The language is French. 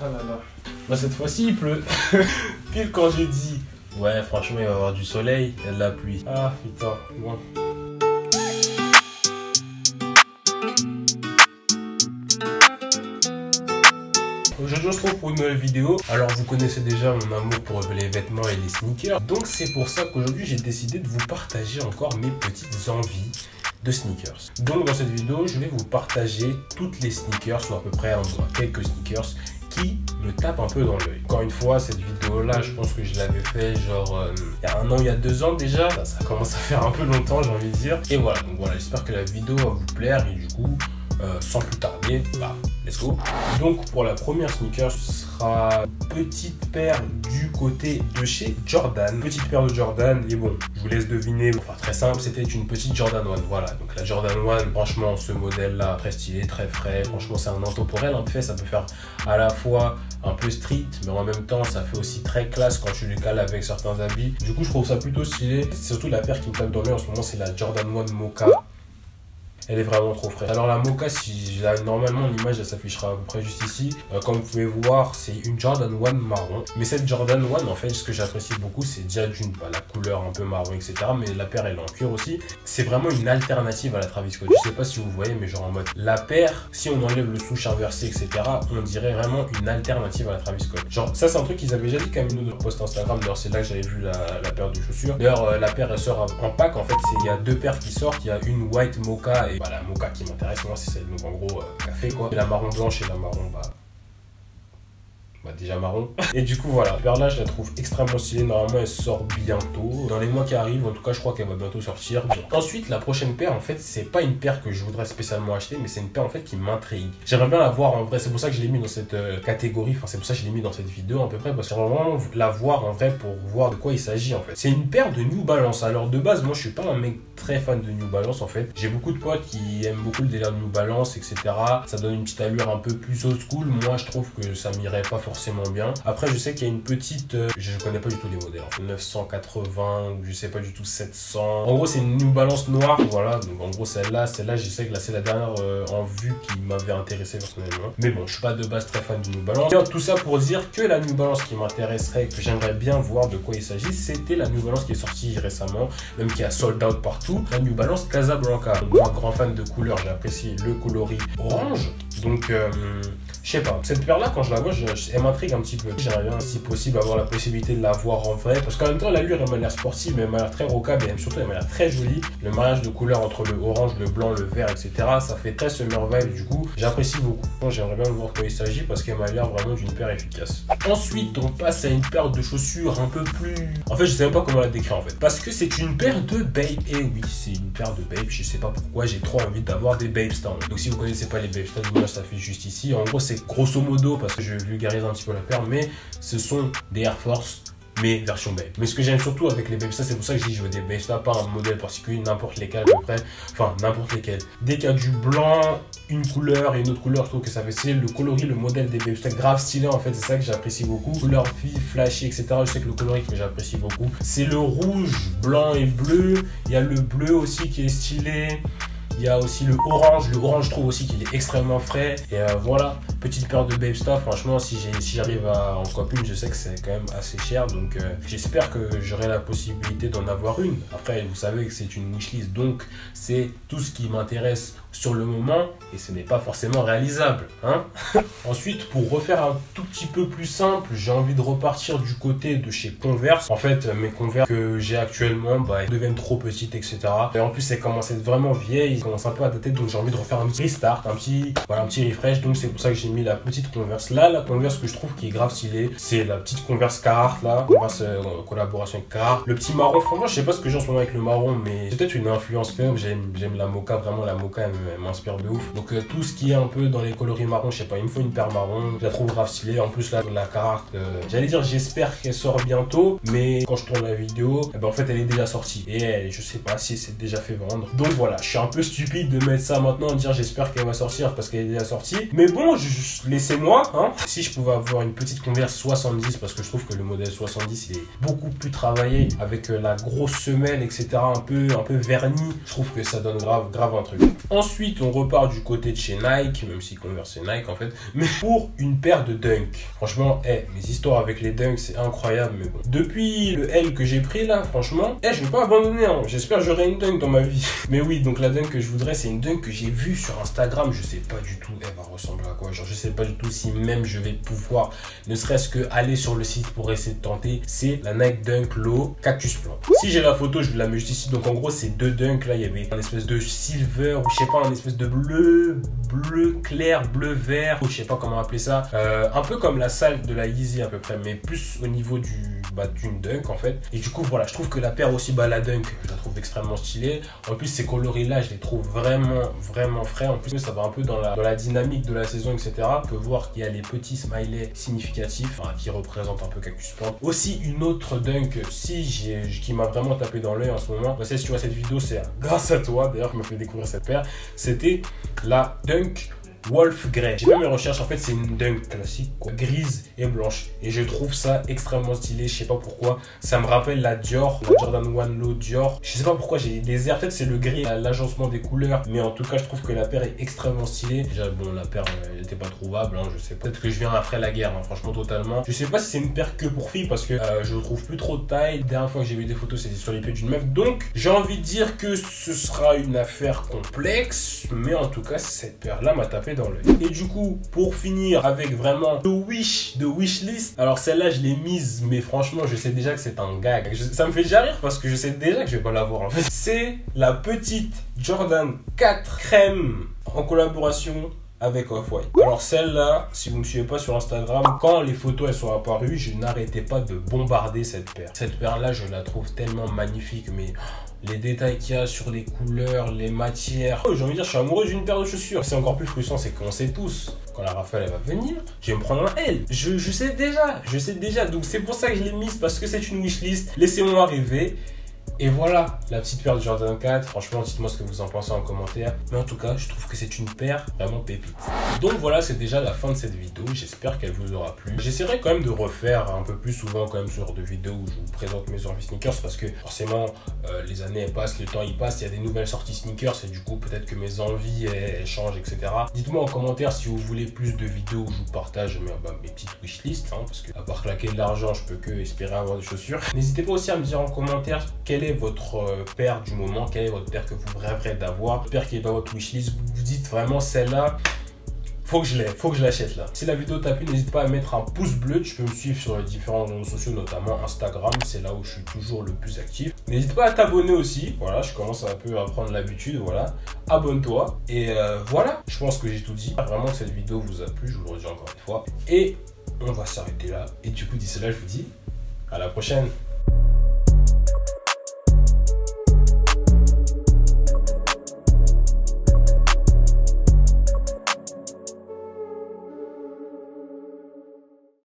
Ah là là. Bah cette fois-ci il pleut. Pile quand j'ai dit ouais franchement il va y avoir du soleil, il y a de la pluie. Ah putain, bon. Aujourd'hui on se retrouve pour une nouvelle vidéo. Alors vous connaissez déjà mon amour pour les vêtements et les sneakers. Donc c'est pour ça qu'aujourd'hui j'ai décidé de vous partager encore mes petites envies de sneakers. Donc dans cette vidéo je vais vous partager toutes les sneakers, soit à peu près quelques sneakers qui me tapent un peu dans l'œil. Encore une fois, cette vidéo là je pense que je l'avais fait genre il y a 1 an, il y a 2 ans déjà. Ça commence à faire un peu longtemps j'ai envie de dire. Et voilà, donc voilà, j'espère que la vidéo va vous plaire et du coup sans plus tarder, bah, let's go. Donc pour la première sneaker, ce sera une petite paire du côté de chez Jordan. Petite paire de Jordan, et bon, je vous laisse deviner, enfin très simple, c'était une petite Jordan 1. Voilà, donc la Jordan 1, franchement, ce modèle-là, très stylé, très frais. Franchement, c'est un intemporel, en fait, ça peut faire à la fois un peu street, mais en même temps, ça fait aussi très classe quand tu le cales avec certains habits. Du coup, je trouve ça plutôt stylé. C'est surtout la paire qui me tape dans l'œil en ce moment, c'est la Jordan 1 Mocha. Elle est vraiment trop fraîche. Alors la Mocha, normalement l'image elle s'affichera à peu près juste ici. Comme vous pouvez voir, c'est une Jordan 1 marron. Mais cette Jordan 1, en fait, ce que j'apprécie beaucoup, c'est déjà la couleur un peu marron, etc. Mais la paire, elle est en cuir aussi. C'est vraiment une alternative à la Travis Scott. Je sais pas si vous voyez, mais genre en mode la paire, si on enlève le souche inversé, etc., on dirait vraiment une alternative à la Travis Scott. Genre ça, c'est un truc qu'ils avaient déjà dit quand même dans notre post Instagram. D'ailleurs, c'est là que j'avais vu la paire de chaussures. D'ailleurs, la paire, elle sort en pack. En fait, il y a 2 paires qui sortent. Il y a une white Mocha et la Mocha qui m'intéresse, moi c'est celle donc en gros café quoi. Et la marron blanche et la marron déjà marron. Et du coup voilà, la paire là je la trouve extrêmement stylée. Normalement elle sort bientôt, dans les mois qui arrivent, en tout cas je crois qu'elle va bientôt sortir. Bon. Ensuite la prochaine paire en fait c'est pas une paire que je voudrais spécialement acheter, mais c'est une paire en fait qui m'intrigue. J'aimerais bien la voir en vrai, c'est pour ça que je l'ai mis dans cette catégorie, enfin c'est pour ça que je l'ai mis dans cette vidéo à peu près, parce que j'aimerais vraiment la voir en vrai pour voir de quoi il s'agit en fait. C'est une paire de New Balance. Alors de base moi je suis pas un mec très fan de New Balance en fait. J'ai beaucoup de potes qui aiment beaucoup le délire de New Balance, etc. Ça donne une petite allure un peu plus old school. Moi je trouve que ça m'irait pas forcément bien. Après je sais qu'il y a une petite, je connais pas du tout les modèles, 980 ou je sais pas du tout 700. En gros c'est une New Balance noire, voilà. Donc en gros celle-là je sais que là c'est la dernière en vue qui m'avait intéressé personnellement. Mais bon je suis pas de base très fan de New Balance. Et tout ça pour dire que la New Balance qui m'intéresserait, que j'aimerais bien voir de quoi il s'agit, c'était la New Balance qui est sortie récemment, même qui a sold out partout, la New Balance Casablanca. Moi grand fan de couleur, j'apprécie le coloris orange. Donc je sais pas, cette paire là quand je la vois elle m'intrigue un petit peu. J'aimerais bien si possible avoir la possibilité de la voir en vrai, parce qu'en même temps l'allure elle m'a l'air sportive, mais elle m'a l'air très rockable et surtout elle m'a l'air très jolie. Le mariage de couleurs entre le orange, le blanc, le vert, etc., ça fait très summer vibe. Du coup j'apprécie beaucoup. J'aimerais bien voir de quoi il s'agit parce qu'elle m'a l'air vraiment d'une paire efficace. Ensuite on passe à une paire de chaussures un peu plus, en fait je sais même pas comment la décrire en fait, parce que c'est une paire de Bape. Et oui c'est une paire de Bape, je sais pas pourquoi j'ai trop envie d'avoir des Bape Stan. Donc si vous connaissez pas les Bape Stan, l'image ça fait juste ici. En gros c'est grosso modo, parce que je vulgarise un petit peu la paire, mais ce sont des Air Force mais version Bape. Mais ce que j'aime surtout avec les Bape Stan, c'est pour ça que je dis je veux des Bape Stan, pas un modèle particulier, n'importe lesquels à peu près, enfin n'importe lesquels. Dès qu'il y a du blanc, une couleur et une autre couleur, je trouve que ça fait stylé. Le coloris, le modèle des Bape Stan, grave stylé en fait, c'est ça que j'apprécie beaucoup. Couleur vive, flashy, etc. Je sais que le coloris que j'apprécie beaucoup, c'est le rouge, blanc et bleu. Il y a le bleu aussi qui est stylé. Il y a aussi le orange je trouve aussi qu'il est extrêmement frais. Et voilà, petite paire de Bape Stan, franchement si j'arrive à en copier une, je sais que c'est quand même assez cher. Donc j'espère que j'aurai la possibilité d'en avoir une. Après vous savez que c'est une wishlist, donc c'est tout ce qui m'intéresse sur le moment et ce n'est pas forcément réalisable, hein. Ensuite pour refaire un tout petit peu plus simple, j'ai envie de repartir du côté de chez Converse. En fait mes Converse que j'ai actuellement elles deviennent trop petites, etc. Et en plus elles commencent à être vraiment vieilles, elles commencent un peu à dater, donc j'ai envie de refaire un petit restart, un petit refresh. Donc c'est pour ça que j'ai mis la petite Converse là. La Converse que je trouve qui est grave stylée, c'est la petite Converse Carhartt là, Converse collaboration avec Carhartt. Le petit marron, franchement je sais pas ce que j'ai en ce moment avec le marron, mais c'est peut-être une influence quand même. J'aime la Mocha, vraiment la Mocha elle m'inspire de ouf. Donc tout ce qui est un peu dans les coloris marron, je sais pas, il me faut une paire marron, je la trouve grave stylée. En plus là la Carhartt, j'allais dire j'espère qu'elle sort bientôt, mais quand je tourne la vidéo, en fait elle est déjà sortie et je sais pas si c'est déjà fait vendre. Donc voilà, je suis un peu stupide de mettre ça maintenant, de dire j'espère qu'elle va sortir parce qu'elle est déjà sortie. Mais bon, laissez-moi, hein. Si je pouvais avoir une petite Converse 70, parce que je trouve que le modèle 70 il est beaucoup plus travaillé avec la grosse semelle, etc. un peu verni, je trouve que ça donne grave un truc. Ensuite Ensuite, on repart du côté de chez Nike, même si Converse c'est Nike en fait, mais pour une paire de Dunk. Franchement, mes histoires avec les Dunk, c'est incroyable, mais bon. Depuis le L que j'ai pris là, franchement, je vais pas abandonner, hein. J'espère que j'aurai une Dunk dans ma vie. Mais oui, donc la Dunk que je voudrais, c'est une Dunk que j'ai vue sur Instagram. Je sais pas du tout, elle va ressembler à quoi. Genre, je sais pas du tout si même je vais pouvoir, ne serait-ce que aller sur le site pour essayer de tenter. C'est la Nike Dunk Low Cactus Plant. Si j'ai la photo, je vous la mets juste ici. Donc en gros, c'est deux Dunk là. Il y avait un espèce de silver ou je sais pas, un espèce de bleu clair, bleu vert, ou je sais pas comment appeler ça. Un peu comme la salle de la Yeezy à peu près, mais plus au niveau d'une Dunk en fait. Et du coup, voilà, je trouve que la paire aussi, la Dunk, je la trouve extrêmement stylée. En plus, ces coloris là, je les trouve vraiment frais. En plus, ça va un peu dans la dynamique de la saison, etc. On peut voir qu'il y a les petits smileys significatifs qui représentent un peu Cactus Plant. Aussi, une autre Dunk, qui m'a vraiment tapé dans l'œil en ce moment. Si tu vois cette vidéo, c'est grâce à toi d'ailleurs qui m'a fait découvrir cette paire. C'était la Dunk Wolf Grey. J'ai fait mes recherches, en fait c'est une Dunk classique quoi, grise et blanche, et je trouve ça extrêmement stylé. Je sais pas pourquoi, ça me rappelle la Dior, la Jordan 1 Low Dior. Je sais pas pourquoi, j'ai des airs, peut-être c'est le gris, l'agencement des couleurs, mais en tout cas je trouve que la paire est extrêmement stylée. Déjà bon, la paire elle était pas trouvable, hein, je sais, peut-être que je viens après la guerre, hein, franchement totalement. Je sais pas si c'est une paire que pour filles parce que je trouve plus trop de taille. La dernière fois que j'ai vu des photos c'était sur les pieds d'une meuf, donc j'ai envie de dire que ce sera une affaire complexe, mais en tout cas cette paire là m'a tapé dans l'œil. Et du coup, pour finir avec vraiment de wishlist, alors celle-là je l'ai mise, mais franchement je sais déjà que c'est un gag. Ça me fait déjà rire parce que je sais déjà que je vais pas l'avoir en fait. C'est la petite Jordan 4 crème en collaboration avec Off-White. Alors celle-là, si vous ne me suivez pas sur Instagram, quand les photos elles sont apparues, je n'arrêtais pas de bombarder cette paire. Cette paire-là, je la trouve tellement magnifique, mais les détails qu'il y a sur les couleurs, les matières. J'ai envie de dire, je suis amoureux d'une paire de chaussures. C'est encore plus frustrant, c'est qu'on sait tous, quand la rafale elle va venir, je vais me prendre un L. Je sais déjà. Donc c'est pour ça que je l'ai mise, parce que c'est une wishlist. Laissez-moi rêver. Et voilà, la petite paire de Jordan 4. Franchement, dites-moi ce que vous en pensez en commentaire. Mais en tout cas, je trouve que c'est une paire vraiment pépite. Donc voilà, c'est déjà la fin de cette vidéo. J'espère qu'elle vous aura plu. J'essaierai quand même de refaire un peu plus souvent quand même ce genre de vidéos où je vous présente mes envies sneakers, parce que forcément, les années elles passent, le temps il passe, il y a des nouvelles sorties sneakers et du coup, peut-être que mes envies elles changent, etc. Dites-moi en commentaire si vous voulez plus de vidéos où je vous partage mes petites wishlists, hein, parce que à part claquer de l'argent, je peux que espérer avoir des chaussures. N'hésitez pas aussi à me dire en commentaire quelle est votre paire du moment, quelle est votre paire que vous rêverez d'avoir, paire qui est dans votre wishlist. Vous vous dites vraiment celle-là, faut que je l'achète là. Si la vidéo t'a plu, n'hésite pas à mettre un pouce bleu. Tu peux me suivre sur les différents réseaux sociaux, notamment Instagram, c'est là où je suis toujours le plus actif. N'hésite pas à t'abonner aussi, voilà, je commence un peu à prendre l'habitude, voilà. Abonne-toi, et voilà, je pense que j'ai tout dit. Vraiment que cette vidéo vous a plu, je vous le redis encore une fois. Et on va s'arrêter là, et du coup d'ici là, je vous dis à la prochaine.